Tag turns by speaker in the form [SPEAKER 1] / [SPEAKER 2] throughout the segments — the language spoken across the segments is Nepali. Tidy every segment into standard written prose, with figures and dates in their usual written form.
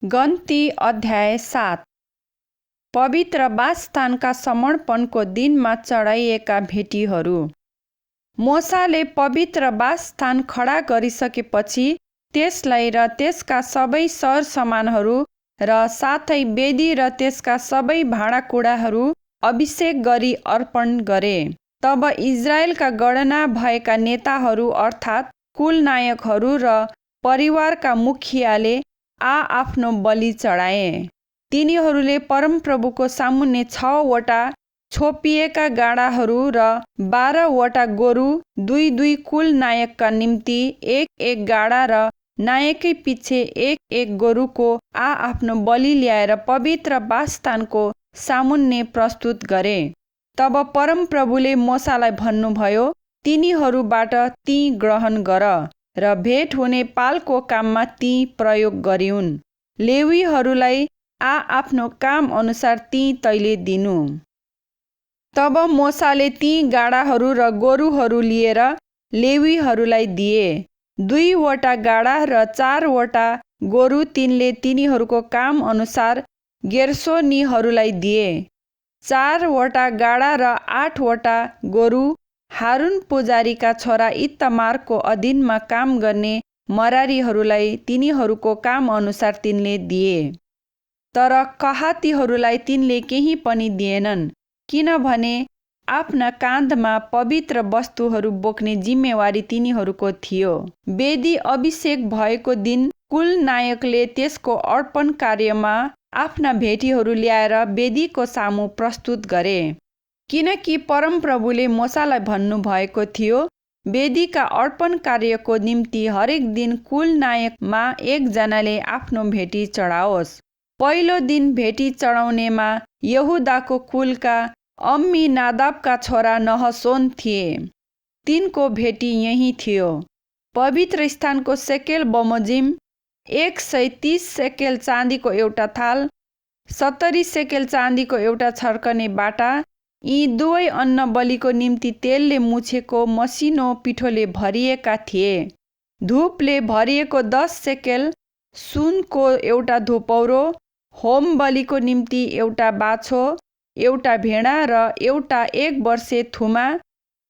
[SPEAKER 1] गन्ती अध्याय 7। पवित्र वासस्थानका समर्पणको दिनमा चढाइएका भेटीहरू। मोसाले पवित्र वासस्थान खडा गरिसकेपछि त्यसलाई र त्यसका सबै सरसामानहरू र साथै वेदी र त्यसका सबै भाँडाकुँडाहरू अभिषेक गरी अर्पण गरे। तब इजरायलका गणना भएका नेताहरू अर्थात् कुलनायकहरू र परिवारका मुखियाले आफ्नो बलि चढाए। तिनीहरूले परमप्रभुको सामुन्ने 6 वटा छोपिएका गाडाहरू र 12 वटा गोरु, 2 कुलनायकका निम्ति 1 गाडा र नायकै पिछे 1 गोरुको आफ्नो बलि ल्याएर पवित्र वासस्थानको सामुन्ने प्रस्तुत गरे। तब परमप्रभुले मोसालाई भन्नुभयो, तिनीहरूबाट ती ग्रहण गर र भेट हुने पालको काममा ती प्रयोग गरिउन्। लेवीहरूलाई आफ्नो काम अनुसार ती तैले दिनु। तब मोसाले ती गाडाहरू र गोरुहरू लिएर लेवीहरूलाई दिए। 2 वटा गाडा र 4 वटा गोरु तिनले तिनीहरूको काम अनुसार गेर्सोनीहरूलाई दिए। 4 वटा गाडा र 8 वटा गोरु हारून पुजारीका छोरा इत्तमारको अधीनमा काम गर्ने मरारीहरूलाई तिनीहरूको काम अनुसार तिनले दिए। तर कहातीहरूलाई तिनले केही पनि दिएनन्, किनभने आफ्ना काँधमा पवित्र वस्तुहरू बोक्ने जिम्मेवारी तिनीहरूको थियो। वेदी अभिषेक भएको दिन कुलनायकले त्यसको अर्पण कार्यमा आफ्ना भेटीहरू ल्याएर वेदीको सामु प्रस्तुत गरे। किनकि परमप्रभुले मोसालाई भन्नुभएको थियो, वेदीका अर्पण कार्यको निम्ति हरेक दिन कुलनायकमा 1 जनाले आफ्नो भेटी चढाओस्। पहिलो दिन भेटी चढाउनेमा यहुदाको कुलका अम्मीनादाबका छोरा नहसोन थिए। तिनको भेटी यही थियो। पवित्र स्थानको सेकेल बमोजिम 130 सेकेल चाँदीको एउटा थाल, 70 सेकेल चाँदीको एउटा छर्कने बाटा, यी 2 अन्न बलिको निम्ति तेलले मुछेको मसिनो पिठोले भरिएका थिए। धूपले भरिएको 10 सेकेल सुनको एउटा धुपौरो, होम बलिको निम्ति एउटा बाछो, एउटा भेडा र एउटा 1 वर्षे थुमा,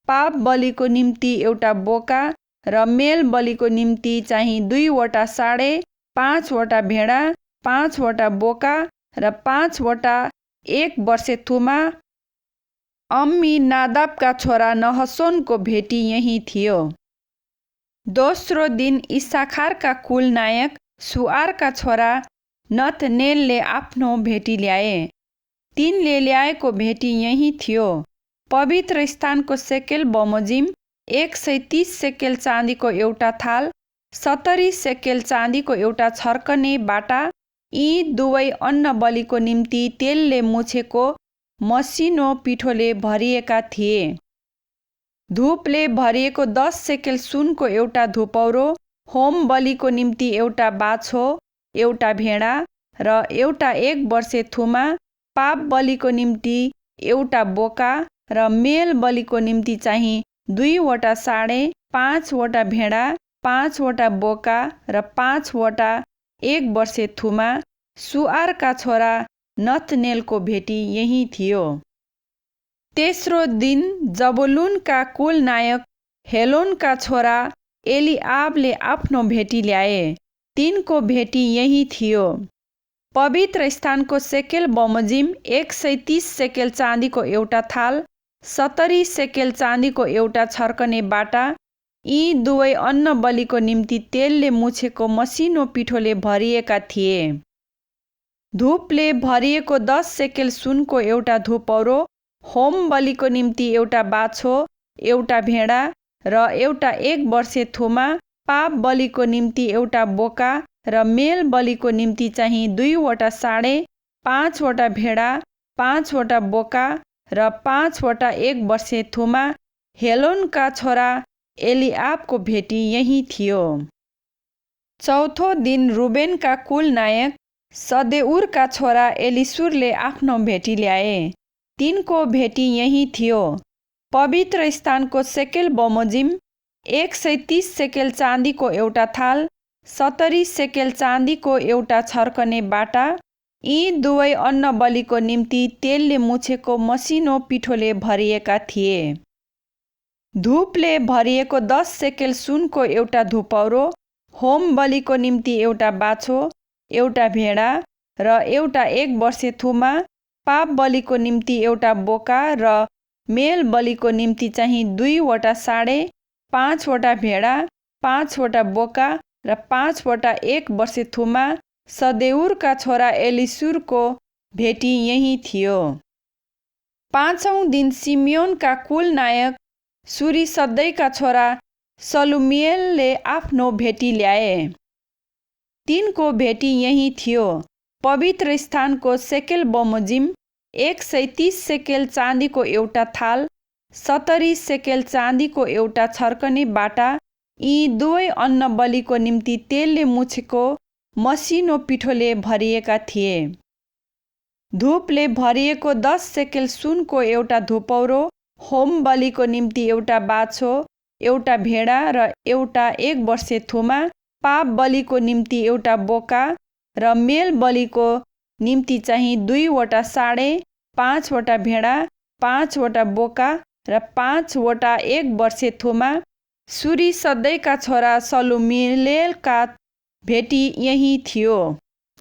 [SPEAKER 1] पाप बलिको निम्ति एउटा बोका र मेल बलिको निम्ति चाहिँ 2 वटा साँडे, 5 वटा भेडा, 5 वटा बोका र 5 वटा 1 वर्षे थुमा। अम्मीनादाबका छोरा नहसोनको भेटी यही थियो। दोस्रो दिन इस्साखारका कुलनायक सुआरका छोरा नतनेलले आफ्नो भेटी ल्याए। तिनले ल्याएको भेटी यही थियो। पवित्र स्थानको सेकेल बमोजिम 130 सेकेल चाँदीको एउटा थाल, 70 सेकेल चाँदीको एउटा छर्कने बाटा, यी 2 अन्न बलिको निम्ति तेलले मुछेको मसिनो पिठोले भरिएका थिए। धूपले भरिएको 10 सेकेल सुनको एउटा धुपौरो, होम बलिको निम्ति एउटा बाछो, एउटा भेडा र एउटा 1 वर्षे थुमा, पाप बलिको निम्ति एउटा बोका र मेल बलिको निम्ति चाहिँ 2 वटा साँडे, 5 वटा भेडा, 5 वटा बोका र 5 वटा 1 वर्षे थुमा। सुआरका छोरा नतनेलको भेटी यही थियो। तेस्रो दिन जबुलूनका कुलनायक हेलोनका छोरा एलिआबले आफ्नो भेटी ल्याए। तिनको भेटी यही थियो। पवित्र स्थानको सेकेल बमोजिम 130 सेकेल चाँदीको एउटा थाल, 70 सेकेल चाँदीको एउटा छर्कने बाटा, यी 2 अन्न बलिको निम्ति तेलले मुछेको मसिनो पिठोले भरिएका थिए। धूपले भरिएको 10 सेकेल सुनको एउटा धुपौरो, होम बलिको निम्ति एउटा बाछो, एउटा भेडा र एउटा 1 वर्षे थुमा, पाप बलिको निम्ति एउटा बोका र मेल बलिको निम्ति चाहिँ 2 वटा साँडे, 5 वटा भेडा, 5 वटा बोका र 5 वटा 1 वर्षे थुमा। हेलोनका छोरा एलिआबको भेटी यही थियो। चौथो दिन रुबेनका कुलनायक सदेउरका छोरा एलिसुरले आफ्नो भेटी ल्याए। तिनको भेटी यही थियो। पवित्र स्थानको सेकेल बमोजिम 130 सेकेल चाँदीको एउटा थाल, 70 सेकेल चाँदीको एउटा छर्कने बाटा, यी दुवै अन्न बलिको निम्ति तेलले मुछेको मसिनो पिठोले भरिएका थिए। धूपले भरिएको 10 सेकेल सुनको एउटा धुपौरो, होम बलिको निम्ति एउटा बाछो, एउटा भेडा र एउटा 1 वर्षे थुमा, पाप बलिको निम्ति एउटा बोका र मेल बलिको निम्ति चाहिँ 2 वटा साँडे, 5 वटा भेडा, 5 वटा बोका र 5 वटा 1 वर्षे थुमा। सदेउरका छोरा एलिसुरको भेटी यही थियो। 5औं दिन सिमियोनका कुल नायक सुरीसद्दैका छोरा सलुमिएलले आफ्नो भेटी ल्याए। तिनको भेटी यही थियो। पवित्र स्थानको सेकेल बमोजिम, 130 सेकेल चाँदीको एउटा थाल, 70 सेकेल चाँदीको एउटा छर्कने बाटा, यी दुवै अन्न बलिको निम्ति तेलले मुछेको मसिनो पिठोले भरिएका थिए। धूपले भरिएको 10 सेकेल सुनको एउटा धुपौरो, होम बलिको निम्ति एउटा बाछो, एउटा भेडा र एउटा 1 वर्षे थुमा, पाप बलिको निम्ति एउटा बोका र मेल बलिको निम्ति चाहिँ 2 वटा साँडे, 5 वटा भेडा, 5 वटा बोका र 5 वटा 1 वर्षे थुमा। सुरीसद्दैका छोरा सलुमिएलका भेटी यही थियो।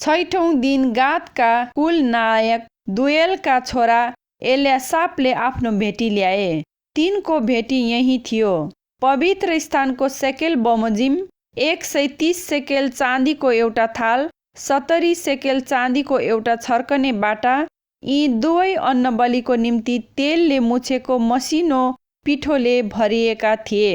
[SPEAKER 1] 6औं दिन गादका कुल नायक दुएलका छोरा एल्यासापले आफ्नो भेटी ल्याए। तिनको भेटी यही थियो। पवित्र स्थानको सेकेल बमोजिम, 130 सेकेल चाँदीको एउटा थाल, 70 सेकेल चाँदीको एउटा छर्कने बाटा, यी दुवै अन्न बलिको निम्ति तेलले मुछेको मसिनो पिठोले भरिएका थिए।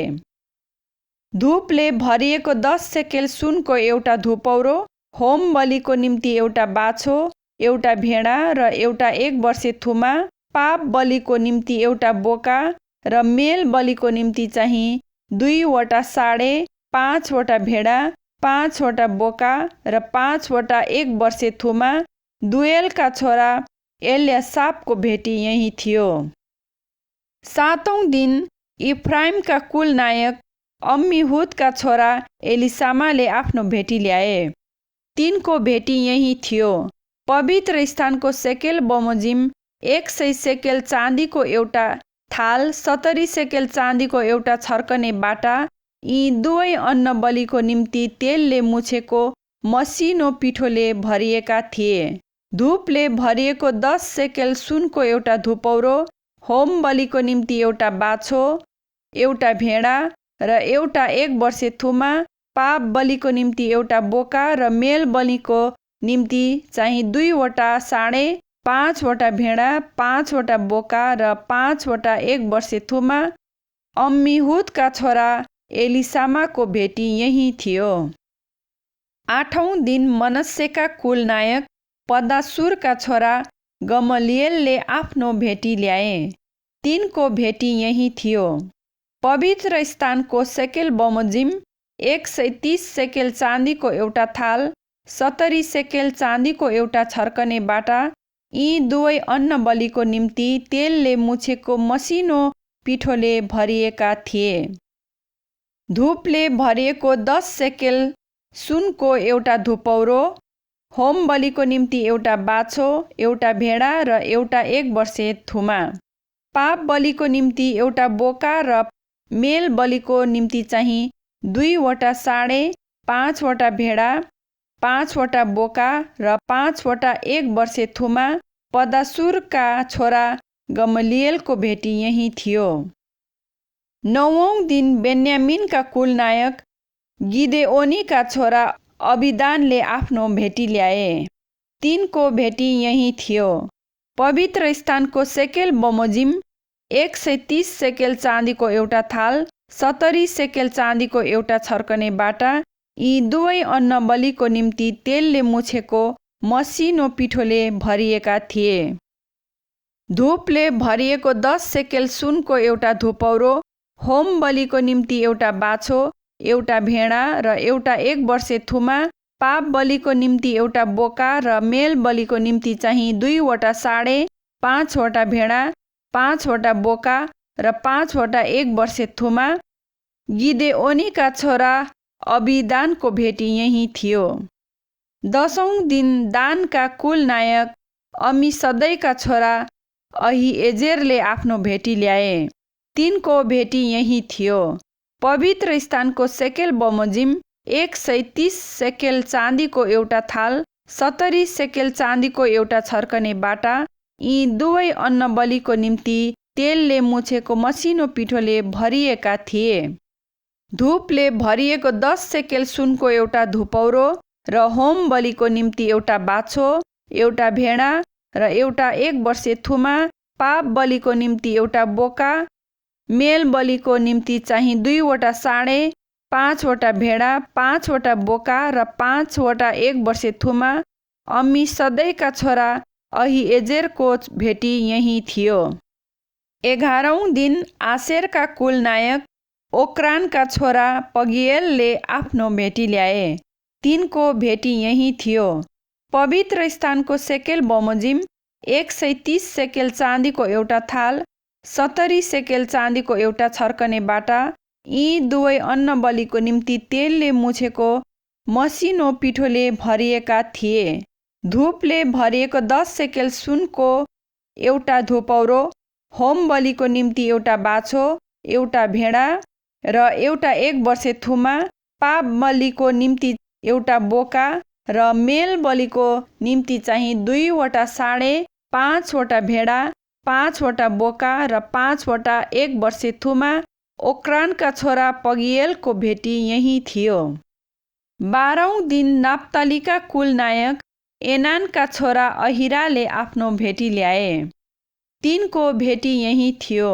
[SPEAKER 1] धूपले भरिएको 10 सेकेल सुनको एउटा धुपौरो, होम बलिको निम्ति एउटा बाछो, एउटा भेडा र एउटा 1 वर्षे थुमा, पाप बलिको निम्ति एउटा बोका र मेल बलिको निम्ति चाहिँ 2 वटा साँडे, 5 वटा भेडा, 5 वटा बोका र 5 वटा 1 वर्षे थुमा। दुएलका छोरा एल्यासापको भेटी यही थियो। 7औं दिन इफ्राइमका कुल नायक अम्मिहुदका छोरा एलिसामाले आफ्नो भेटी ल्याए। तिनको भेटी यही थियो। पवित्र स्थानको सेकेल बमोजिम, 100 सेकेल चाँदीको एउटा थाल, 70 सेकेल चाँदीको एउटा छर्कने बाटा, यी दुवै अन्न बलिको निम्ति तेलले मुछेको मसिनो पिठोले भरिएका थिए। धूपले भरिएको 10 सेकेल सुनको एउटा धुपौरो, होम बलिको निम्ति एउटा बाछो, एउटा भेडा र एउटा 1 वर्षे थुमा, पाप बलिको निम्ति एउटा बोका र मेल बलिको निम्ति चाहिँ 2 वटा साँडे, 5 वटा भेडा, 5 वटा बोका र 5 वटा 1 वर्षे थुमा। अम्मिहुदका छोरा एलिसामाको भेटी यही थियो। 8औं दिन मनस्सेका कुल नायक पदासुरका छोरा गमलिएलले आफ्नो भेटी ल्याए। तिनको भेटी यही थियो। पवित्र स्थानको सेकेल बमोजिम, 130 सेकेल चाँदीको एउटा थाल, 70 सेकेल चाँदीको एउटा छर्कने बाटा, यी दुवै अन्न बलिको निम्ति तेलले मुछेको मसिनो पिठोले भरिएका थिए। धूपले भरिएको 10 सेकेल सुनको एउटा धुपौरो, होम बलिको निम्ति एउटा बाछो, एउटा भेडा र एउटा 1 वर्षे थुमा, पाप बलिको निम्ति एउटा बोका र मेल बलिको निम्ति चाहिँ 2 वटा साँडे, 5 वटा भेडा, 5 वटा बोका र 5 वटा 1 वर्षे थुमा। पदासुरका छोरा गमलिएलको भेटी यही थियो। 9औं दिन बेन्यामिनका कुल नायक गिदेओनीका छोरा अबिदानले आफ्नो भेटी ल्याए। तिनको भेटी यही थियो। पवित्र स्थानको सेकेल बमोजिम, 130 सेकेल चाँदीको एउटा थाल, 70 सेकेल चाँदीको एउटा छर्कने बाटा, यी दुवै अन्न बलिको निम्ति तेलले मुछेको मसिनो पिठोले भरिएका थिए। धूपले भरिएको 10 सेकेल सुनको एउटा धुपौरो, होम बलिको निम्ति एउटा बाछो, एउटा भेडा र एउटा 1 वर्षे थुमा, पाप बलिको निम्ति एउटा बोका र मेल बलिको निम्ति चाहिँ 2 वटा साँडे, 5 वटा भेडा, 5 वटा बोका र 5 वटा 1 वर्षे थुमा। गिदेओनीका छोरा अबिदानको भेटी यही थियो। 10औं दिन दानका कुल नायक अम्मिसदैका छोरा अहिएजेरले आफ्नो भेटी ल्याए। तिनको भेटी यही थियो। पवित्र स्थानको सेकेल बमोजिम 130 सेकेल चाँदीको एउटा थाल, 70 सेकेल चाँदीको एउटा छर्कने बाटा, यी दुवै अन्न बलिको निम्ति तेलले मुछेको मसिनो पिठोले भरिएका थिए। धूपले भरिएको 10 सेकेल सुनको एउटा धुपौरो र होम बलिको निम्ति एउटा बाछो, एउटा भेडा र एउटा 1 वर्षे थुमा, पाप बलिको निम्ति एउटा बोका, मेल बलिको निम्ति चाहिँ 2 वटा साँडे, 5 वटा भेडा, 5 वटा बोका र 5 वटा 1 वर्षे थुमा। अम्मिसदैका छोरा अहिएजेरको भेटी यही थियो। 11औं दिन आशेरका कुल नायक ओक्रानका छोरा पगिएलले आफ्नो भेटी ल्याए। तिनको भेटी यही थियो। पवित्र स्थानको सेकेल बमोजिम 130 सेकेल चाँदीको एउटा थाल, 70 सेकेल चाँदीको एउटा छर्कने बाटा, यी दुवै अन्न बलिको निम्ति तेलले मुछेको मसिनो पिठोले भरिएका थिए। धूपले भरिएको 10 सेकेल सुनको एउटा धुपौरो, होम बलिको निम्ति एउटा बाछो, एउटा भेडा र एउटा 1 वर्षे थुमा, पाप बलिको निम्ति एउटा बोका र मेल बलिको निम्ति चाहिँ 2 वटा साँडे, 5 वटा भेडा, 5 वटा बोका र 5 वटा 1 वर्षे थुमा। ओक्रानका छोरा पगिएलको भेटी यही थियो। 12औं दिन नाप्तालीका कुल नायक एनानका छोरा अहिराले आफ्नो भेटी ल्याए। तिनको भेटी यही थियो।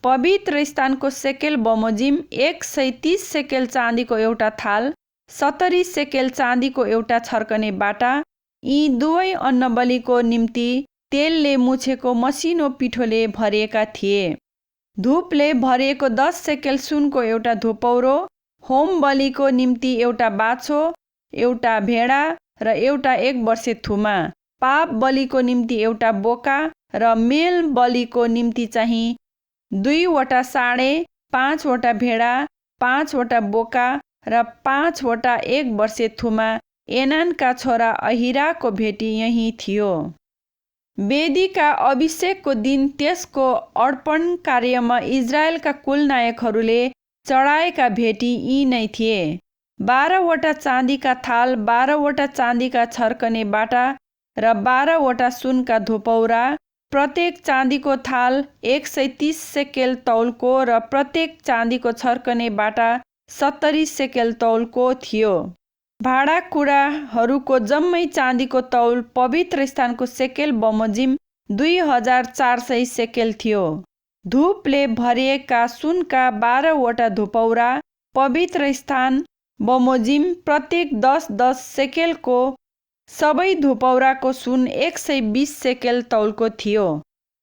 [SPEAKER 1] पवित्र स्थानको सेकेल बमोजिम 130 सेकेल चाँदीको एउटा थाल, 70 सेकेल चाँदीको एउटा छर्कने बाटा, यी दुवै अन्न बलिको निम्ति तेलले मुछेको मसिनो पिठोले भरिएका थिए। धूपले भरिएको 10 सेकेल सुनको एउटा धुपौरो, होम बलिको निम्ति एउटा बाछो, एउटा भेडा र एउटा 1 वर्षे थुमा, पाप बलिको निम्ति एउटा बोका र मेल बलिको निम्ति चाहिँ 2 वटा साँडे, 5 वटा भेडा, 5 वटा बोका र 5 वटा 1 वर्षे थुमा। एनानका छोरा अहिराको भेटी यही थियो। वेदीका अभिषेकको दिन त्यसको अर्पण कार्यमा इजरायलका कुल नायकहरूले चढाएका भेटी यी नै थिए। 12 वटा चाँदीका थाल, 12 वटा चाँदीका छर्कने बाटा र 12 वटा सुनका धुपौरा। प्रत्येक चाँदीको थाल 130 सेकेल तौलको र प्रत्येक चाँदीको छर्कने बाटा 70 सेकेल तौलको थियो। भाँडाकुँडाहरूको जम्मै चाँदीको तौल पवित्र स्थानको सेकेल बमोजिम 2400 सेकेल थियो। धूपले भरिएका सुनका 12 वटा धुपौरा, पवित्र स्थान बमोजिम प्रत्येक 10-10 सेकेलको, सबै धुपौराको सुन 120 सेकेल तौलको थियो।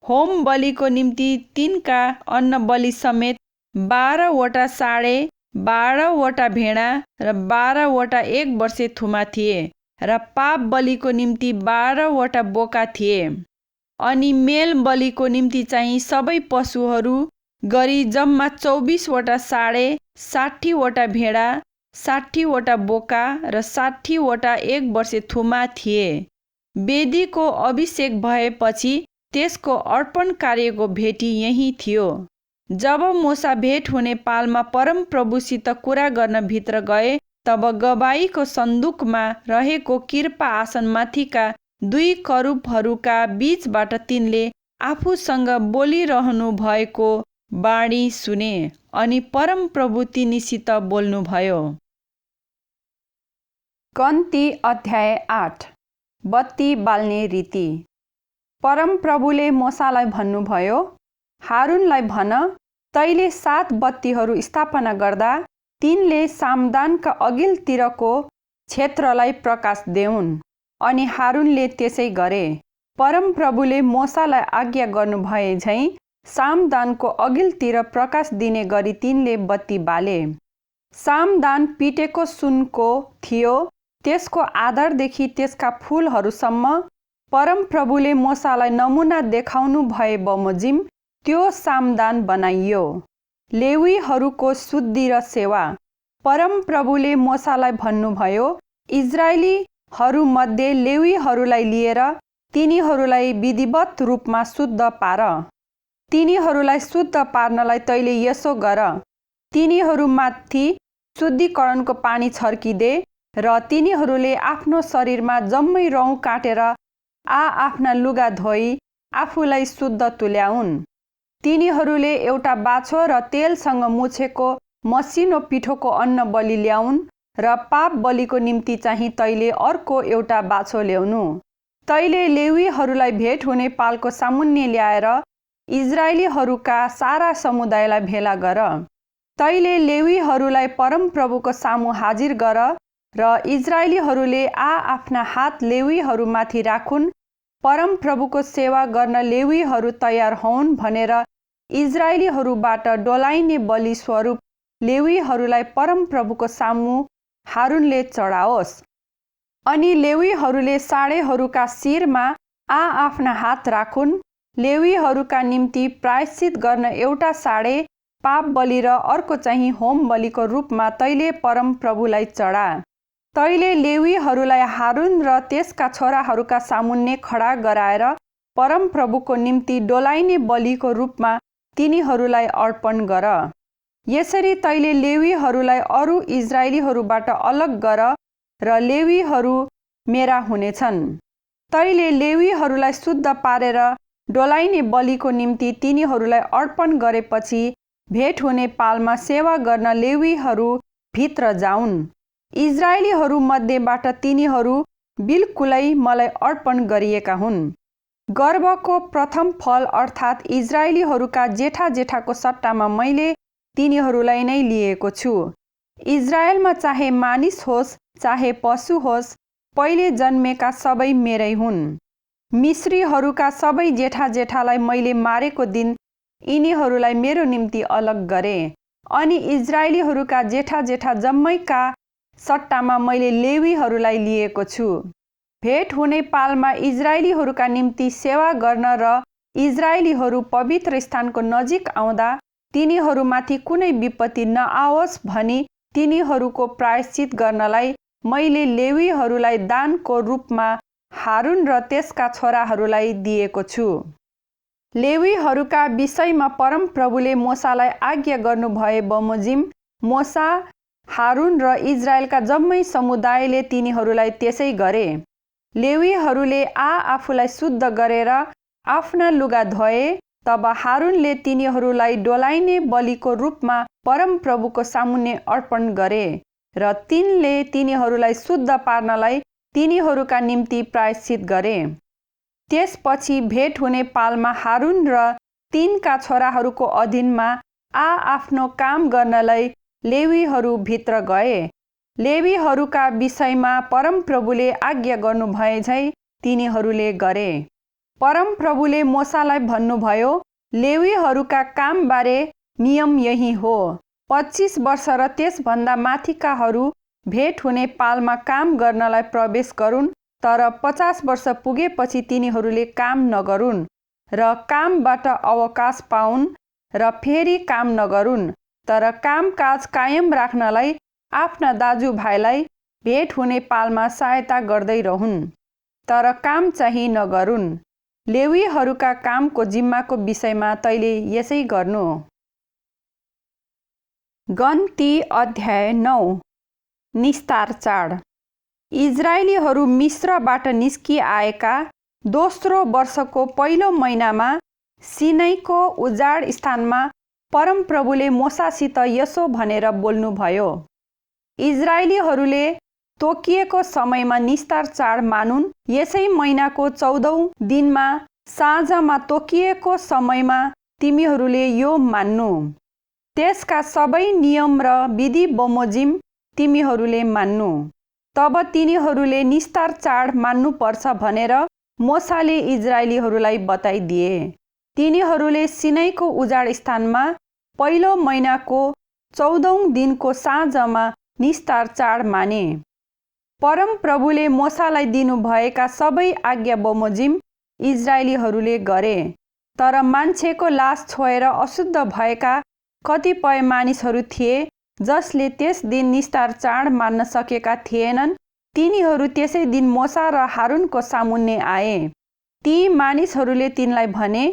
[SPEAKER 1] होम बलिको निम्ति तिनका अन्न बलि समेत 12 वटा साँडे, 12 वटा भेडा र 12 वटा 1 वर्षे थुमा थिए र पाप बलिको निम्ति 12 वटा बोका थिए। अनि मेल बलिको निम्ति चाहिँ सबै पशुहरू गरी जम्मा 24 वटा साँडे, 60 वटा भेडा, 60 वटा बोका र 60 वटा 1 वर्षे थुमा थिए। वेदीको अभिषेक भएपछि त्यसको अर्पण कार्यको भेटी यही थियो। जब मोसा भेट हुने पालमा परम प्रभुसित कुरा गर्न भित्र गए, तब गवाईको सन्दुकमा रहेको कृपा आसनमाथिका 2 करूबहरूका बीचबाट तिनले आफूसँग बोलिरहनु भएको बाणी सुने अनि परम प्रभु तिनीसित बोल्नुभयो। गन्ती अध्याय 8। बत्ती बाल्ने रीति। परम प्रभुले मोसालाई भन्नुभयो, हारुनलाई भन, तैले 7 बत्तीहरू स्थापना गर्दा तिनले सामदानका अघिल्तिरको क्षेत्रलाई प्रकाश देऊन्। अनि हारुनले त्यसै गरे। परम प्रभुले मोसालाई आज्ञा गर्नुभए झैं सामदानको अघिल्तिर प्रकाश दिने गरी तिनले बत्ती बाले। सामदान पिटेको सुनको थियो, त्यसको आधारदेखि त्यसका फूलहरूसम्म। परम प्रभुले मोसालाई नमुना देखाउनु भए बमोजिम त्यो सामदान बनाइयो। लेवीहरूको शुद्धि र सेवा। परमप्रभुले मोसालाई भन्नुभयो, इजरायलीहरूमध्ये लेवीहरूलाई लिएर तिनीहरूलाई विधिवत रूपमा शुद्ध पार। तिनीहरूलाई शुद्ध पार्नलाई तैँले यसो गर, तिनीहरूमाथि शुद्धिकरणको पानी छर्किदे र तिनीहरूले आफ्नो शरीरमा जम्मै रौँ काटेर आफ्ना लुगा धोई आफूलाई शुद्ध तुल्याउन्। तिनीहरूले एउटा बाछो र तेलसँग मुछेको मसिनो पिठोको अन्न बलि ल्याउन् र पाप बलिको निम्ति चाहिँ तैँले अर्को एउटा बाछो ल्याउनु। तैँले लेवीहरूलाई भेट हुने पालको सामुन्ने ल्याएर इजरायलीहरूका सारा समुदायलाई भेला गर। तैँले लेवीहरूलाई परमप्रभुको सामु हाजिर गर र इजरायलीहरूले आफ्ना हात लेवीहरूमाथि राखुन्। परमप्रभुको सेवा गर्न लेवीहरू तयार हौन् भनेर इजरायलीहरूबाट डोलाइने बलि स्वरूप लेवीहरूलाई परमप्रभुको सामु हारुनले चढाओस्। अनि लेवीहरूले साँढेहरूका शिरमा आफ्ना हात राखुन्। लेवीहरूका निम्ति प्रायश्चित गर्न एउटा साँढे पाप बलि र अर्को चाहिँ होम बलिको रूपमा तैँले परमप्रभुलाई चढा। तैँले लेवीहरूलाई हारुन र त्यसका छोराहरूका सामुन्ने खडा गराएर परमप्रभुको निम्ति डोलाइने बलिको रूपमा तिनीहरूलाई अर्पण गर। यसरी तैँले लेवीहरूलाई अरू इजरायलीहरूबाट अलग गर र लेवीहरू मेरा हुनेछन्। तैँले लेवीहरूलाई शुद्ध पारेर डोलाइने बलिको निम्ति तिनीहरूलाई अर्पण गरेपछि भेट हुने पालमा सेवा गर्न लेवीहरू भित्र जाउन्। इजरायलीहरूमध्येबाट तिनीहरू बिल्कुलै मलाई अर्पण गरिएका हुन्। गर्भको प्रथम फल अर्थात् इजरायलीहरूका जेठा जेठाको सट्टामा मैले तिनीहरूलाई नै लिएको छु। इजरायलमा चाहे मानिस होस् चाहे पशु होस्, पहिले जन्मेका सबै मेरै हुन्। मिश्रीहरूका सबै जेठा जेठालाई मैले मारेको दिन यिनीहरूलाई मेरो निम्ति अलग गरे। अनि इजरायलीहरूका जेठा जेठा जम्मैका सट्टामा मैले लेवीहरूलाई लिएको छु। भेट हुने पालमा इजरायलीहरूका निम्ति सेवा गर्न र इजरायलीहरू पवित्र स्थानको नजिक आउँदा तिनीहरूमाथि कुनै विपत्ति नआओस् भनी तिनीहरूको प्रायश्चित गर्नलाई मैले लेवीहरूलाई दानको रूपमा हारुन र त्यसका छोराहरूलाई दिएको छु। लेवीहरूका विषयमा परमप्रभुले मोसालाई आज्ञा गर्नुभए बमोजिम मोसा, हारुन र इजरायलका जम्मै समुदायले तिनीहरूलाई त्यसै गरे। लेवीहरूले आफूलाई शुद्ध गरेर आफ्ना लुगा धोए। तब हारुनले तिनीहरूलाई डोलाइने बलिको रूपमा परमप्रभुको सामुन्ने अर्पण गरे र तिनले तिनीहरूलाई शुद्ध पार्नलाई तिनीहरूका निम्ति प्रायश्चित गरे। त्यसपछि भेट हुने पालमा हारुन र तिनका छोराहरूको अधीनमा आफ्नो काम गर्नलाई लेवीहरू भित्र गए। लेवीहरूका विषयमा परमप्रभुले आज्ञा गर्नुभए झै तिनीहरूले गरे। परमप्रभुले मोसालाई भन्नुभयो, लेवीहरूका कामबारे नियम यही हो। 25 वर्ष र त्यसभन्दा माथिकाहरू भेट हुने पालमा काम गर्नलाई प्रवेश गरून्, तर 50 वर्ष पुगेपछि तिनीहरूले काम नगरून् र कामबाट अवकाश पाउन् र फेरि काम नगरून्, तर कामकाज कायम राख्नलाई आफ्ना दाजुभाइलाई भेट हुने पालमा सहायता गर्दै रहन्, तर काम चाहिँ नगरून्। लेवीहरूका कामको जिम्माको विषयमा तैँले यसै गर्नु। गन्ती अध्याय 9। निस्तार चाड। इजरायलीहरू मिस्रबाट निस्किआएका दोस्रो वर्षको पहिलो महिनामा सिनाईको उजाड स्थानमा परमप्रभुले मोसासित यसो भनेर बोल्नुभयो, इजरायलीहरूले तोकिएको समयमा निस्तार चाड मानुन्। यसै महिनाको 14औं दिनमा साँझमा तोकिएको समयमा तिमीहरूले यो मान्नु। त्यसका सबै नियम र विधि बमोजिम तिमीहरूले मान्नु। तब तिनीहरूले निस्तार चाड मान्नुपर्छ भनेर मोसाले इजरायलीहरूलाई बताइदिए। तिनीहरूले सिनाईको उजाड स्थानमा पहिलो महिनाको 14औं दिनको साँझमा निस्तार चाड माने। परमप्रभुले मोसालाई दिनुभएका सबै आज्ञा बमोजिम इजरायलीहरूले गरे। तर मान्छेको लास छोएर अशुद्ध भएका कतिपय मानिसहरू थिए, जसले त्यस दिन निस्तार चाड मान्न सकेका थिएनन्, तिनीहरू त्यसै दिन मोसा र हारुनको सामुन्ने आए। ती मानिसहरूले तिनलाई भने,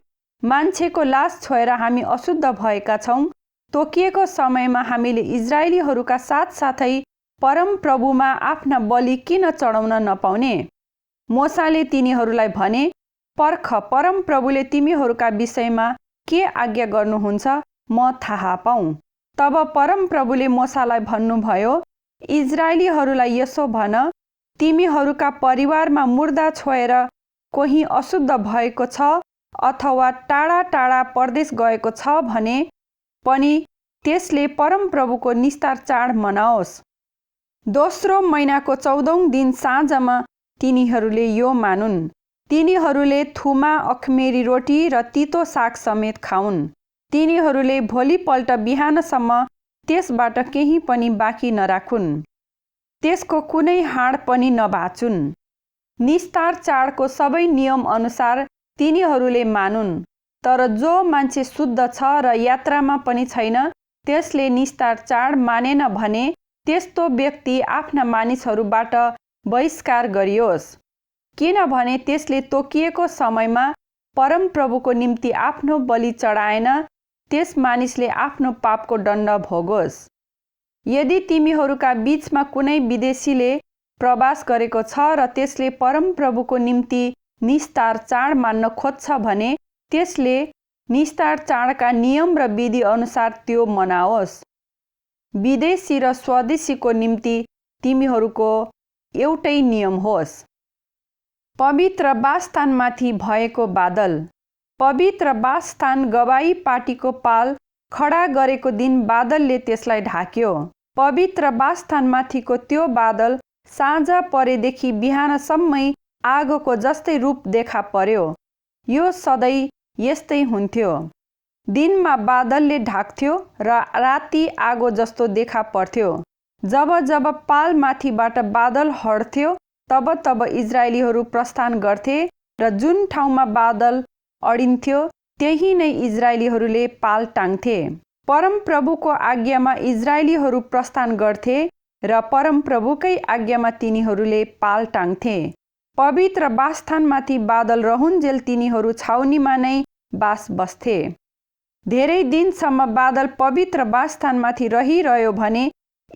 [SPEAKER 1] मान्छेको लास छोएर हामी अशुद्ध भएका छौँ। तोकिएको समयमा हामीले इजरायलीहरूका साथसाथै परमप्रभुमा आफ्ना बलि किन चढाउन नपाउने? मोसाले तिनीहरूलाई भने, पर्ख, परमप्रभुले तिमीहरूका विषयमा के आज्ञा गर्नुहुन्छ म थाहा पाऊँ। तब परमप्रभुले मोसालाई भन्नुभयो, इजरायलीहरूलाई यसो भन, तिमीहरूका परिवारमा मुर्दा छोएर कोही अशुद्ध भएको छ अथवा टाढा टाढा परदेश गएको छ भने पनि त्यसले परमप्रभुको निस्तार चाड मनाओस्। दोस्रो महिनाको 14औं दिन साँझमा तिनीहरूले यो मानुन्। तिनीहरूले थुमा, अखमेरी रोटी र तितो साग समेत खाउन्। तिनीहरूले भोलिपल्ट बिहानसम्म त्यसबाट केही पनि बाँकी नराखुन्, त्यसको कुनै हाड पनि नभाँचुन्। निस्तार चाडको सबै नियम अनुसार तिनीहरूले मानुन्। तर जो मान्छे शुद्ध छ र यात्रामा पनि छैन, त्यसले निस्तार चाड मानेन भने त्यस्तो व्यक्ति आफ्ना मानिसहरूबाट बहिष्कार गरियोस्, किनभने त्यसले तोकिएको समयमा परमप्रभुको निम्ति आफ्नो बलि चढाएन। त्यस मानिसले आफ्नो पापको दण्ड भोगोस्। यदि तिमीहरूका बीचमा कुनै विदेशीले प्रवास गरेको छ र त्यसले परमप्रभुको निम्ति निस्तार चाड मान्न खोज्छ भने त्यसले निस्तार चाडका नियम र विधि अनुसार त्यो मनाओस्। विदेशी र स्वदेशीको निम्ति तिमीहरूको एउटै नियम होस्। पवित्र वासस्थानमाथि भएको बादल। पवित्र वासस्थान गवाई पार्टीको पाल खडा गरेको दिन बादलले त्यसलाई ढाक्यो। पवित्र वासस्थानमाथिको त्यो बादल साँझ परेदेखि बिहानसम्मै आगोको जस्तै रूप देखा पर्यो। यो सधैँ यस्तै हुन्थ्यो। दिनमा बादलले ढाक्थ्यो र राति आगो जस्तो देखा पर्थ्यो। जब जब पालमाथिबाट बादल हट्थ्यो तब तब इजरायलीहरू प्रस्थान गर्थे र जुन ठाउँमा बादल अडिन्थ्यो त्यही नै इजरायलीहरूले पाल टाङ्थे। परमप्रभुको आज्ञामा इजरायलीहरू प्रस्थान गर्थे र परमप्रभुकै आज्ञामा तिनीहरूले पाल टाङ्थे। पवित्र वासस्थानमाथि बादल रहुन्जेल तिनीहरू छाउनीमा नै बास बस्थे। धेरै दिनसम्म बादल पवित्र वासस्थानमाथि रहिरह्यो भने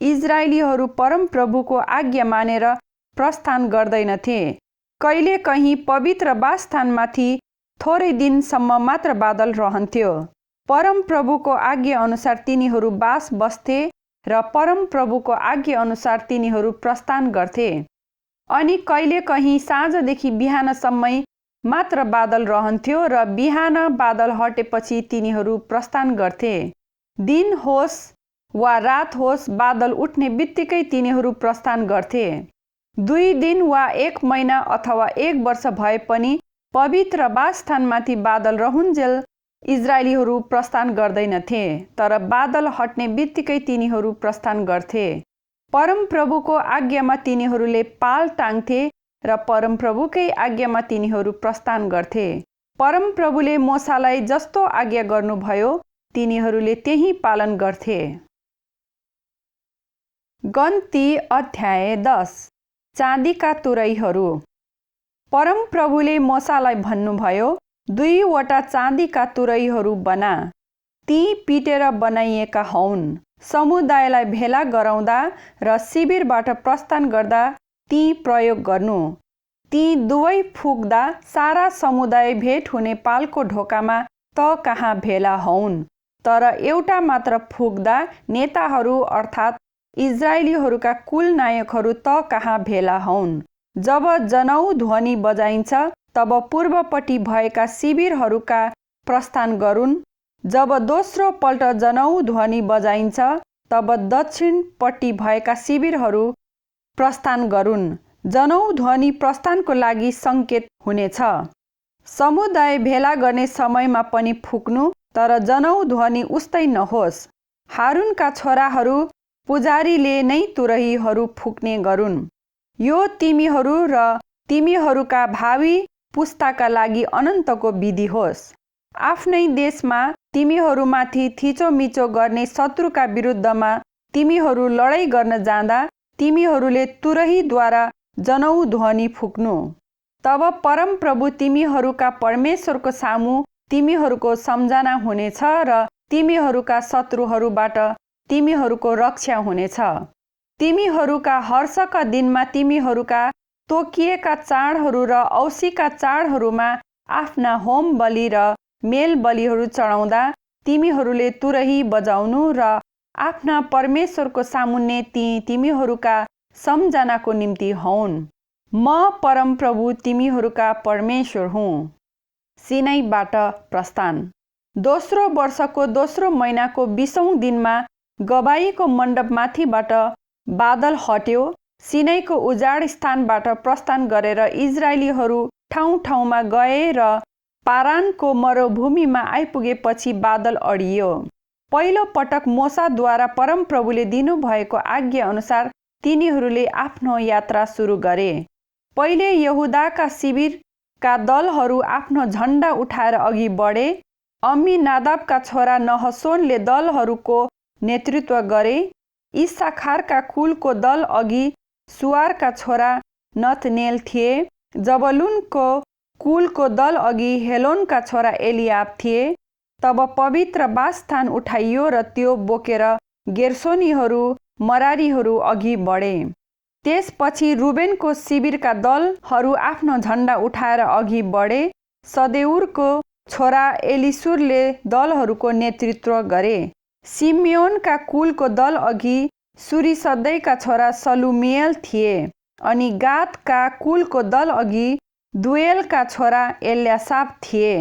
[SPEAKER 1] इजरायलीहरू परमप्रभुको आज्ञा मानेर प्रस्थान गर्दैनथे। कहिलेकहीँ पवित्र वासस्थानमाथि थोरै दिनसम्म मात्र बादल रहन्थ्यो। परमप्रभुको आज्ञा अनुसार तिनीहरू बास बस्थे र परमप्रभुको आज्ञा अनुसार तिनीहरू प्रस्थान गर्थे। अनि कहिलेकहीँ साँझदेखि बिहानसम्मै मात्र बादल रहन्थ्यो र बिहान बादल हटेपछि तिनीहरू प्रस्थान गर्थे। दिन होस् वा रात होस्, बादल उठ्ने बित्तिकै तिनीहरू प्रस्थान गर्थे। 2 दिन वा 1 महिना अथवा 1 वर्ष भए पनि पवित्र वासस्थानमाथि बादल रहुन्जेल इजरायलीहरू प्रस्थान गर्दैनथे। तर बादल हट्ने बित्तिकै तिनीहरू प्रस्थान गर्थे। परमप्रभुको आज्ञामा तिनीहरूले पाल टाङ्थे र परमप्रभुकै आज्ञामा तिनीहरू प्रस्थान गर्थे। परमप्रभुले मोसालाई जस्तो आज्ञा गर्नुभयो तिनीहरूले त्यही पालन गर्थे। गन्ती अध्याय 10। चाँदीका तुरैहरू। परमप्रभुले मोसालाई भन्नुभयो, 2 वटा चाँदीका तुरैहरू बना। ती पिटेर बनाइएका हौन्। समुदायलाई भेला गराउँदा र शिविरबाट प्रस्थान गर्दा ती प्रयोग गर्नु। ती दुवै फुक्दा सारा समुदाय भेट हुने पालको ढोकामा त कहाँ भेला हौन्। तर एउटा मात्र फुक्दा नेताहरू अर्थात् इजरायलीहरूका कुल नायकहरू त कहाँ भेला हौन्। जब जनौ ध्वनि बजाइन्छ तब पूर्वपट्टि भएका शिविरहरूका प्रस्थान गरून्। जब दोस्रो पल्ट जनौ ध्वनि बजाइन्छ तब दक्षिणपट्टि भएका शिविरहरू प्रस्थान गरून्। जनौ ध्वनि प्रस्थानको लागि सङ्केत हुनेछ। समुदाय भेला गर्ने समयमा पनि फुक्नु, तर जनौ ध्वनि उस्तै नहोस्। हारुनका छोराहरू पुजारीले नै तुरहीहरू फुक्ने गरून्। यो तिमीहरू र तिमीहरूका भावी पुस्ताका लागि अनन्तको विधि होस्। आफ्नै देशमा तिमीहरूमाथि थिचोमिचो गर्ने शत्रुका विरुद्धमा तिमीहरू लडाईँ गर्न जाँदा तिमीहरूले तुरहीद्वारा जनौ ध्वनि फुक्नु। तब परमप्रभु तिमीहरूका परमेश्वरको सामु तिमीहरूको सम्झना हुनेछ र तिमीहरूका शत्रुहरूबाट तिमीहरूको रक्षा हुनेछ। तिमीहरूका हर्षका दिनमा तिमीहरूका तोकिएका चाडहरू र औँसीका चाडहरूमा आफ्ना होम बलि र मेल बलिहरू चढाउँदा तिमीहरूले तुरही बजाउनु र आफ्ना परमेश्वरको सामुन्ने तिमीहरूका सम्झनाको निम्ति हौन्। म परमप्रभु तिमीहरूका परमेश्वर हुँ। सिनाईबाट प्रस्थान। दोस्रो वर्षको दोस्रो महिनाको 20औं दिनमा गवाईको मण्डपमाथिबाट बादल हट्यो। सिनाईको उजाड स्थानबाट प्रस्थान गरेर इजरायलीहरू ठाउँ ठाउँमा गए र पारानको मरुभूमिमा आइपुगेपछि बादल अडियो। पहिलो पटक मोसाद्वारा परमप्रभुले दिनुभएको आज्ञा अनुसार तिनीहरूले आफ्नो यात्रा सुरु गरे। पहिले यहुदाका शिविरका दलहरू आफ्नो झण्डा उठाएर अघि बढे। अम्मीनादाबका छोरा नहसोनले दलहरूको नेतृत्व गरे। इस्साखारका कुलको दल अघि सुवारका छोरा नतनेल थिए। जबलुनको कुलको दल अघि हेलोनका छोरा एलियाब थिए। तब पवित्र वासस्थान उठाइयो र त्यो बोकेर गेर्सोनीहरू मरारीहरू अघि बढे। त्यसपछि रुबेनको शिविरका दलहरू आफ्नो झण्डा उठाएर अघि बढे। सदेउरको छोरा एलिसुरले दलहरूको नेतृत्व गरे। सिमियोनका कुलको दल अघि सुरिसदैका छोरा सलुमिएल थिए। अनि गादका कुलको दल अघि दुएलका छोरा एल्यासाब थिए।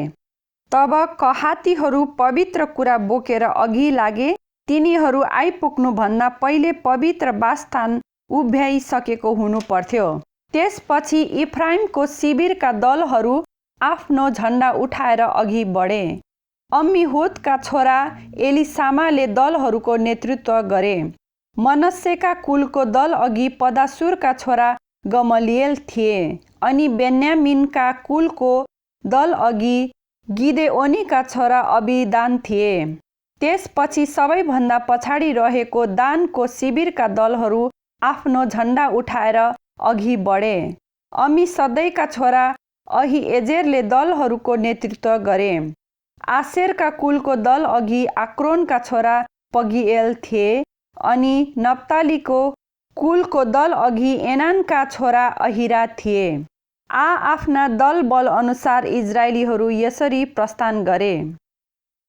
[SPEAKER 1] तब कहातीहरू पवित्र कुरा बोकेर अघि लागे। तिनीहरू आइपुग्नुभन्दा पहिले पवित्र वासस्थान उभ्याइसकेको हुनु पर्थ्यो। त्यसपछि इफ्राइमको शिविरका दलहरू आफ्नो झण्डा उठाएर अघि बढे। अम्मीहुदका छोरा एलिसामाले दलहरूको नेतृत्व गरे। मनस्सेका कुलको दल अघि पदासुरका छोरा गमलिएल थिए। अनि बेन्यामिनका कुलको दल अघि गिदेओनीका छोरा अबिदान थिए। त्यसपछि सबैभन्दा पछाडि रहेको दानको शिविरका दलहरू आफ्नो झण्डा उठाएर अघि बढे। अम्मीसदैका छोरा अहिएजेरले दलहरूको नेतृत्व गरे। आशेरका कुलको दल अघि आक्रोनका छोरा पगिएल थिए। अनि नप्तालीको कुलको दल अघि एनानका छोरा अहिरा थिए। आफ्ना दल बल अनुसार इजरायलीहरू यसरी प्रस्थान गरे।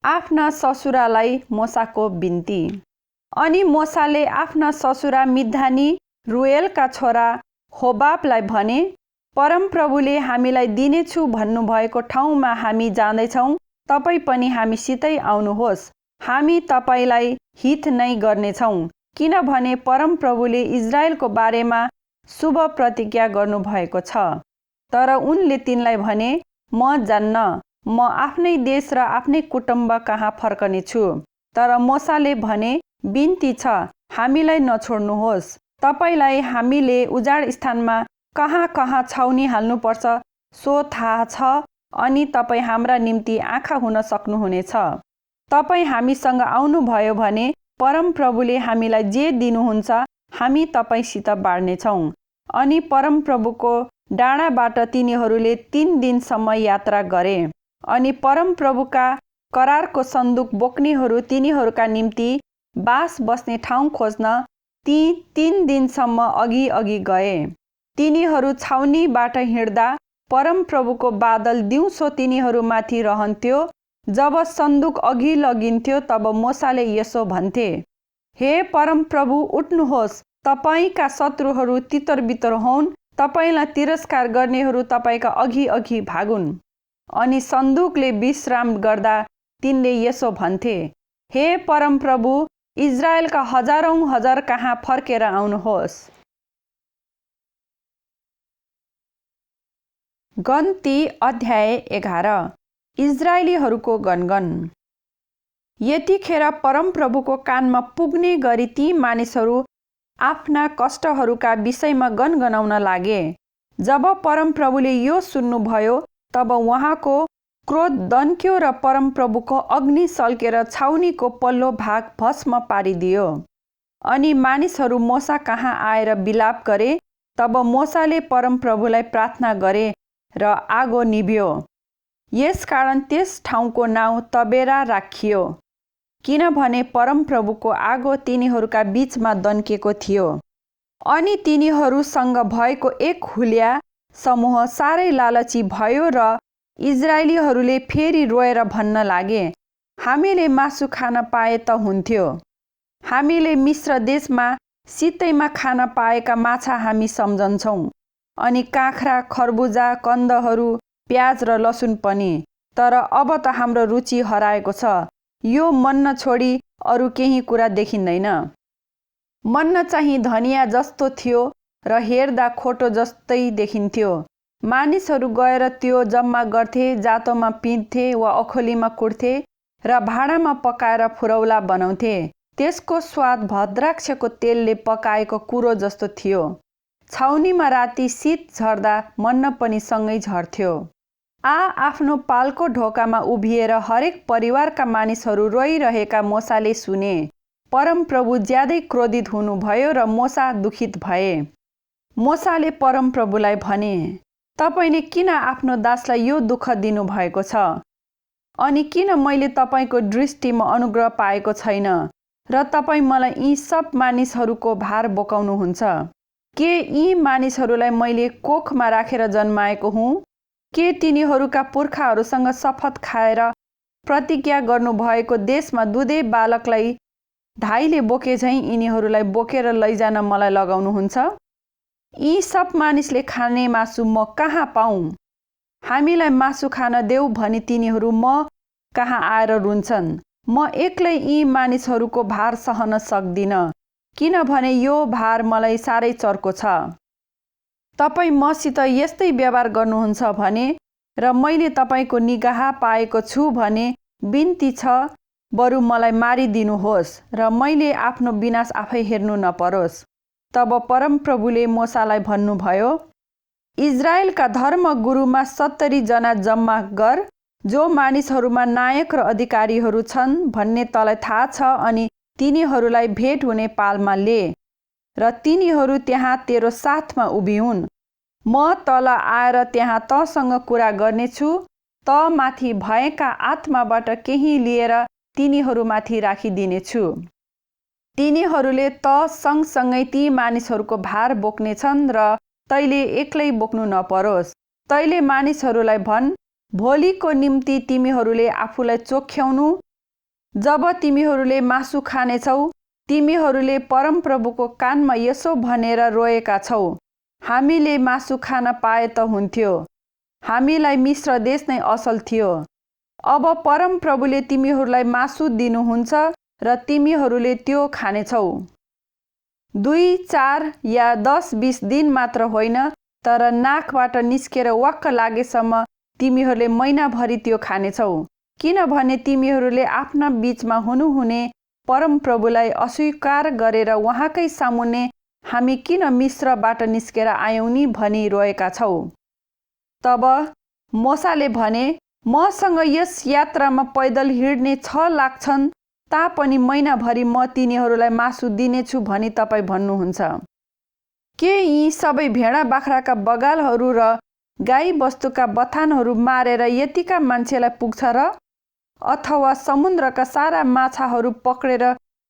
[SPEAKER 1] आफ्ना ससुरालाई मोसाको बिन्ती। अनि मोसाले आफ्ना ससुरा मिद्यानी रुएलका छोरा होबाबलाई भने, परमप्रभुले हामीलाई दिनेछु भन्नुभएको ठाउँमा हामी जाँदैछौँ। तपाईँ पनि हामीसितै आउनुहोस्। हामी तपाईँलाई हित नै गर्नेछौँ, किनभने परमप्रभुले इजरायलको बारेमा शुभ प्रतिज्ञा गर्नुभएको छ। तर उनले तिनलाई भने, म जान्न, म आफ्नै देश र आफ्नै कुटुम्ब कहाँ फर्कनेछु। तर मोसाले भने, बिन्ती छ, हामीलाई नछोड्नुहोस्। तपाईँलाई हामीले उजाड स्थानमा कहाँ कहाँ छाउनी हाल्नुपर्छ सो थाहा छ, अनि तपाईँ हाम्रा निम्ति आँखा हुन सक्नुहुनेछ। तपाईँ हामीसँग आउनुभयो भने परमप्रभुले हामीलाई जे दिनुहुन्छ हामी तपाईँसित बाँड्नेछौँ। अनि परमप्रभुको डाँडाबाट तिनीहरूले 3 दिनसम्म यात्रा गरे। अनि परमप्रभुका करारको सन्दुक बोक्नेहरू तिनीहरूका निम्ति बास बस्ने ठाउँ खोज्न ती 3 दिनसम्म अघि अघि गए। तिनीहरू छाउनीबाट हिँड्दा परमप्रभुको बादल दिउँसो तिनीहरूमाथि रहन्थ्यो। जब सन्दुक अघि लगिन्थ्यो तब मोसाले यसो भन्थे, हे परमप्रभु, उठ्नुहोस्, तपाईँका शत्रुहरू तितरबितर होउन्, तपाईँलाई तिरस्कार गर्नेहरू तपाईँका अघि अघि भागुन्। अनि सन्दुकले विश्राम गर्दा तिनले यसो भन्थे, हे परमप्रभु, इजरायलका हजारौं हजार कहाँ फर्केर आउनुहोस्। गन्ती अध्याय 11। इजरायलीहरूको गनगन। यतिखेर परमप्रभुको कानमा पुग्ने गरी ती मानिसहरू आफ्ना कष्टहरूका विषयमा गनगनाउन लागे। जब परमप्रभुले यो सुन्नुभयो तब उहाँको क्रोध दन्क्यो र परमप्रभुको अग्नि सल्केर छाउनीको पल्लो भाग भस्म पारिदियो। अनि मानिसहरू मोसा कहाँ आएर बिलाप गरे। तब मोसाले परमप्रभुलाई प्रार्थना गरे र आगो निभ्यो। यसकारण त्यस ठाउँको नाउँ तबेरा राखियो, किनभने परमप्रभुको आगो तिनीहरूका बीचमा दन्केको थियो। अनि तिनीहरूसँग भएको एक हुलिया समूह साह्रै लालची भयो र इजरायलीहरूले फेरि रोएर भन्न लागे, हामीले मासु खान पाए त हुन्थ्यो। हामीले मिस्र देशमा शीतैमा खान पाएका माछा हामी सम्झन्छौँ, अनि काँक्रा, खरबुजा, कन्दहरू, प्याज र लसुन पनि। तर अब त हाम्रो रुचि हराएको छ। यो मन्न छोडी अरू केही कुरा देखिँदैन। मन्न चाहिँ धनिया जस्तो थियो र हेर्दा खोटो जस्तै देखिन्थ्यो। मानिसहरू गएर त्यो जम्मा गर्थे, जातोमा पिँध्थे वा ओखलीमा कुट्थे र भाँडामा पकाएर फुरौला बनाउँथे। त्यसको स्वाद भद्राक्षको तेलले पकाएको कुरो जस्तो थियो। छाउनीमा राति शीत झर्दा मन्न पनि सँगै झर्थ्यो। आफ्नो पालको ढोकामा उभिएर हरेक परिवारका मानिसहरू रोइरहेका मोसाले सुने। परमप्रभु ज्यादै क्रोधित हुनुभयो र मोसा दुखित भए। मोसाले परमप्रभुलाई भने, तपाईले किन आफ्नो दासलाई यो दुःख दिनुभएको छ? अनि किन मैले तपाईँको दृष्टिमा अनुग्रह पाएको छैन र तपाईँ मलाई यी सब मानिसहरूको भार बोकाउनुहुन्छ? के यी मानिसहरूलाई मैले कोखमा राखेर जन्माएको हुँ? के तिनीहरूका पुर्खाहरूसँग शपथ खाएर प्रतिज्ञा गर्नुभएको देशमा दुधे बालकलाई धाइले बोके झैँ यिनीहरूलाई बोकेर लैजान मलाई लगाउनुहुन्छ? यी सब मानिसले खाने मासु म कहाँ पाऊँ? हामीलाई मासु खान देऊ भनी तिनीहरू म कहाँ आएर रुन्छन्। म एक्लै यी मानिसहरूको भार सहन सक्दिन, किनभने यो भार मलाई साह्रै चर्को छ। तपाईँ मसित यस्तै व्यवहार गर्नुहुन्छ भने र मैले तपाईँको निगाह पाएको छु भने बिन्ती छ, बरु मलाई मारिदिनुहोस् र मैले आफ्नो विनाश आफै हेर्नु नपरोस्। तब परमप्रभुले मोसालाई भन्नुभयो, इजरायलका धर्मगुरुमा 70 जना जम्मा गर, जो मानिसहरूमा नायक र अधिकारीहरू छन् भन्ने तँलाई थाहा छ, अनि तिनीहरूलाई भेट हुने पालमा ले र तिनीहरू त्यहाँ तेरो साथमा उभिउन्। म तल आएर त्यहाँ तँसँग कुरा गर्नेछु। त माथि भएका आत्माबाट केही लिएर तिनीहरूमाथि राखिदिनेछु। तिनीहरूले त सँगसँगै ती मानिसहरूको भार बोक्नेछन् र तैले एक्लै बोक्नु नपरोस्। तैले मानिसहरूलाई भन्, भोलिको निम्ति तिमीहरूले आफूलाई चोख्याउनु। जब तिमीहरूले मासु खानेछौ, तिमीहरूले परमप्रभुको कानमा यसो भनेर रोएका छौ, हामीले मासु खान पाए त हुन्थ्यो। हामीलाई मिस्र देश नै असल थियो। अब परमप्रभुले तिमीहरूलाई मासु दिनुहुन्छ र तिमीहरूले त्यो खानेछौ। 2, 4 या 10, 20 दिन मात्र होइन, तर नाकबाट निस्केर वाक्क लागेसम्म तिमीहरूले महिनाभरि त्यो खानेछौ, किनभने तिमीहरूले आफ्ना बीचमा हुनुहुने परमप्रभुलाई अस्वीकार गरेर उहाँकै सामुन्ने हामी किन मिस्रबाट निस्केर आयौं नि भनी रोएका छौ। तब मोसाले भने, मसँग यस यात्रामा पैदल हिँड्ने 6 लाख छन्, तापनि महिनाभरि म तिनीहरूलाई मासु दिनेछु भनी तपाईँ भन्नुहुन्छ। के यी सबै भेडा बाख्राका बगालहरू र गाई बस्तुका बथानहरू मारेर यतिका मान्छेलाई पुग्छ र? अथवा समुद्रका सारा माछाहरू पक्रेर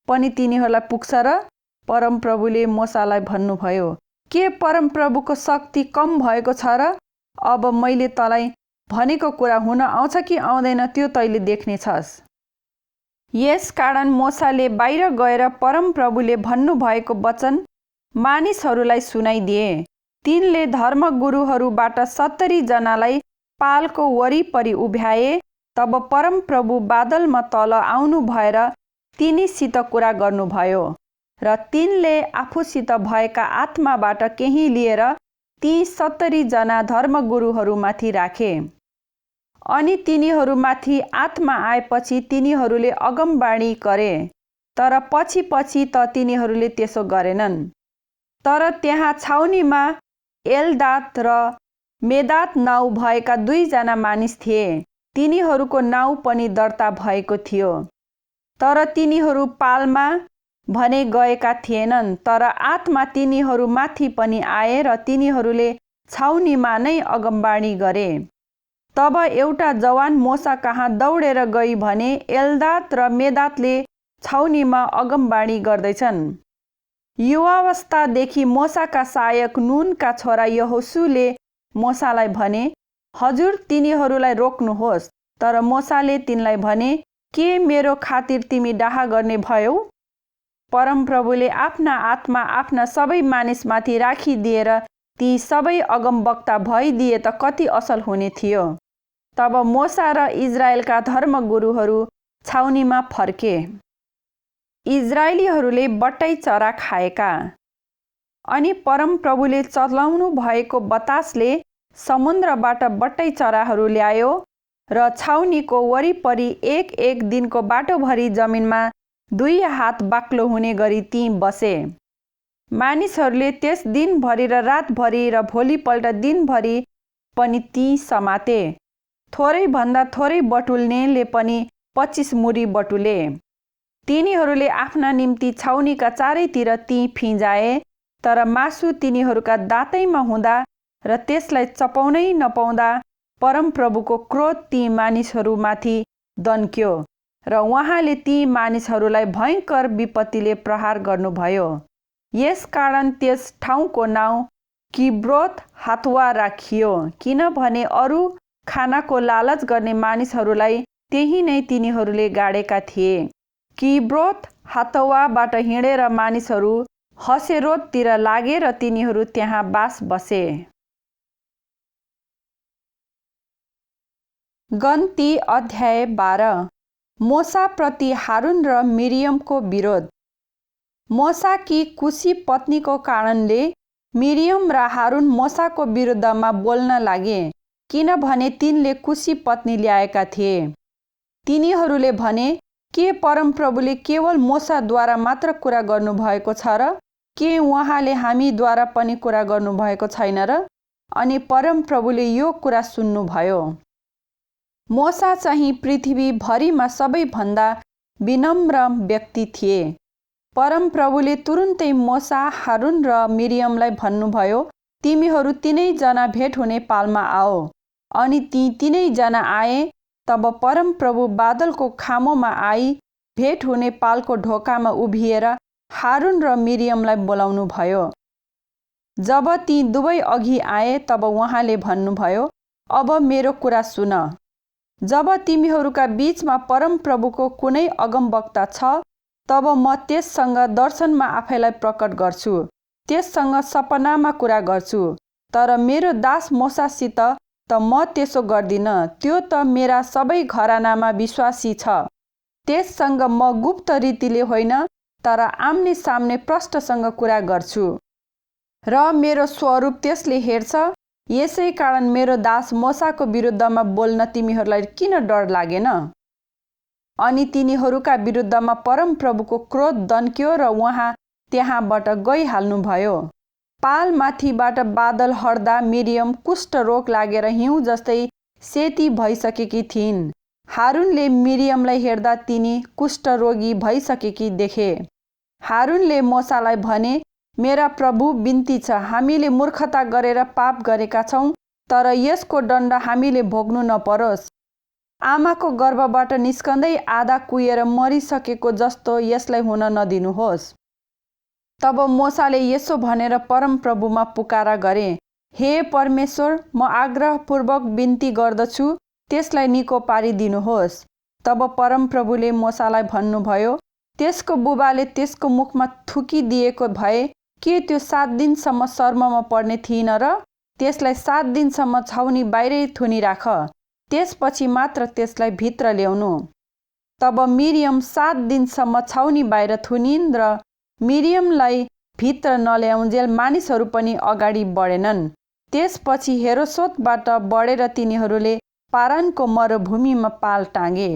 [SPEAKER 1] पनि तिनीहरूलाई पुग्छ र? परमप्रभुले मोसालाई भन्नुभयो, के परमप्रभुको शक्ति कम भएको छ र? अब मैले तँलाई भनेको कुरा हुन आउँछ कि आउँदैन त्यो तैले देख्नेछस्। यसकारण मोसाले बाहिर गएर परमप्रभुले भन्नुभएको वचन मानिसहरूलाई सुनाइदिए। तिनले धर्मगुरुहरूबाट 70 जनालाई पालको वरिपरि उभ्याए। तब परमप्रभु बादलमा तल आउनु भएर तिनीसित कुरा गर्नुभयो र तिनले आफूसित भएका आत्माबाट केही लिएर ती 70 जना धर्मगुरुहरूमाथि राखे। अनि तिनीहरूमाथि आत्मा आएपछि तिनीहरूले अगमबाणी गरे, तर पछि पछि त तिनीहरूले त्यसो गरेनन्। तर त्यहाँ छाउनीमा एल्दाद र मेदाद नाउँ भएका 2 जना मानिस थिए। तिनीहरूको नाउँ पनि दर्ता भएको थियो, तर तिनीहरू पालमा भने गएका थिएनन्, तर आत्मा तिनीहरूमाथि पनि आए र तिनीहरूले छाउनीमा नै अगमबाणी गरे। तब एउटा जवान मोसा कहाँ दौडेर गई भने एल्दाद र मेदादले छाउनीमा अगमबाणी गर्दैछन्। युवावस्थादेखि मोसाका सहायक नूनका छोरा यहोशूले मोसालाई भने, हजुर तिनीहरूलाई रोक्नुहोस्। तर मोसाले तिनलाई भने, के मेरो खातिर तिमी डाहा गर्ने भयौ? परमप्रभुले आफ्ना आत्मा आफ्ना सबै मानिसमाथि राखिदिएर ती सबै अगमवक्ता भइदिए त कति असल हुने थियो। तब मोसा र इजरायलका धर्मगुरुहरू छाउनीमा फर्के। इजरायलीहरूले बट्टै चरा खाएका। अनि परमप्रभुले चलाउनु भएको बतासले समुद्रबाट बट्टै चराहरू ल्यायो र छाउनीको वरिपरि एक दिनको बाटोभरि जमिनमा 2 हात बाक्लो हुने गरी ती बसे। मानिसहरूले त्यस दिनभरि र रातभरि र भोलिपल्ट दिनभरि पनि ती समाते। थोरैभन्दा थोरै बटुल्नेले पनि 25 मुरी बटुले। तिनीहरूले आफ्ना निम्ति छाउनीका चारैतिर ती फिंजाए, तर मासु तिनीहरूका दाँतैमा हुँदा र त्यसलाई चपाउनै नपाउँदा परमप्रभुको क्रोध ती मानिसहरूमाथि दन्क्यो र उहाँले ती मानिसहरूलाई भयङ्कर विपत्तिले प्रहार गर्नुभयो। यसकारण त्यस ठाउँको नाउँ किब्रोत हातवा राखियो, किनभने अरू खानाको लालच गर्ने मानिसहरूलाई त्यही नै तिनीहरूले गाडेका थिए। किब्रोत हातवाबाट हिँडेर मानिसहरू हसेरोततिर लागे र तिनीहरू त्यहाँ बास बसे। गन्ती अध्याय 12। मोसा प्रति हारुन र मिरियमको विरोध। मोसाकी कुशी पत्नीको कारणले मिरियम र हारुन मोसाको विरुद्धमा बोल्न लागे, किनभने तिनले कुशी पत्नी ल्याएका थिए। तिनीहरूले भने, के परमप्रभुले केवल मोसाद्वारा मात्र कुरा गर्नुभएको छ र के उहाँले हामीद्वारा पनि कुरा गर्नुभएको छैन र? अनि परमप्रभुले यो कुरा सुन्नुभयो। मोसा चाहिँ पृथ्वीभरिमा सबैभन्दा विनम्र व्यक्ति थिए। परमप्रभुले तुरुन्तै मोसा, हारुन र मिरियमलाई भन्नुभयो, तिमीहरू तीनैजना भेट हुने पालमा आओ। अनि ती तीनैजना आए। तब परमप्रभु बादलको खामोमा आई भेट हुने पालको ढोकामा उभिएर हारुन र मिरियमलाई बोलाउनु भयो। जब ती दुवै अघि आए तब उहाँले भन्नुभयो, अब मेरो कुरा सुन। जब तिमीहरूका बीचमा परमप्रभुको कुनै अगमवक्ता छ, तब म त्यससँग दर्शनमा आफैलाई प्रकट गर्छु, त्यससँग सपनामा कुरा गर्छु। तर मेरो दास मोसासित त म त्यसो गर्दिन। त्यो त मेरा सबै घरानामा विश्वासी छ। त्यससँग म गुप्त रीतिले होइन, तर आम्ने सामने प्रष्टसँग कुरा गर्छु र मेरो स्वरूप त्यसले हेर्छ। यसै कारण मेरो दास मोसाको विरुद्धमा बोल्न तिमीहरूलाई किन डर लागेन? अनि तिनीहरूका विरुद्धमा परमप्रभुको क्रोध दन्क्यो र उहाँ त्यहाँबाट गइहाल्नुभयो। पालमाथिबाट बादल हट्दा मिरियम कुष्ठ रोग लागेर हिउँ जस्तै सेती भइसकेकी थिइन्। हारुनले मिरियमलाई हेर्दा तिनी कुष्ठरोगी भइसकेकी देखे। हारुनले मोसालाई भने, मेरा प्रभु, बिन्ती छ, हामीले मूर्खता गरेर पाप गरेका छौँ, तर यसको दण्ड हामीले भोग्नु नपरोस्। आमाको गर्भबाट निस्कँदै आधा कुहिएर मरिसकेको जस्तो यसलाई हुन नदिनुहोस्। तब मोसाले यसो भनेर परमप्रभुमा पुकारा गरे, हे परमेश्वर, म आग्रहपूर्वक बिन्ती गर्दछु, त्यसलाई निको पारिदिनुहोस्। तब परमप्रभुले मोसालाई भन्नुभयो, त्यसको बुबाले त्यसको मुखमा थुकिदिएको भए के त्यो 7 दिनसम्म शर्ममा पर्ने थिइन र? त्यसलाई 7 दिनसम्म छाउनी बाहिरै थुनिराख, त्यसपछि मात्र त्यसलाई भित्र ल्याउनु। तब मिरियम 7 दिनसम्म छाउनी बाहिर थुनिन् र मिरियमलाई भित्र नल्याउन्जेल मानिसहरू पनि अगाडि बढेनन्। त्यसपछि हेरोसोतबाट बढेर तिनीहरूले पारानको मरुभूमिमा पाल टाँगे।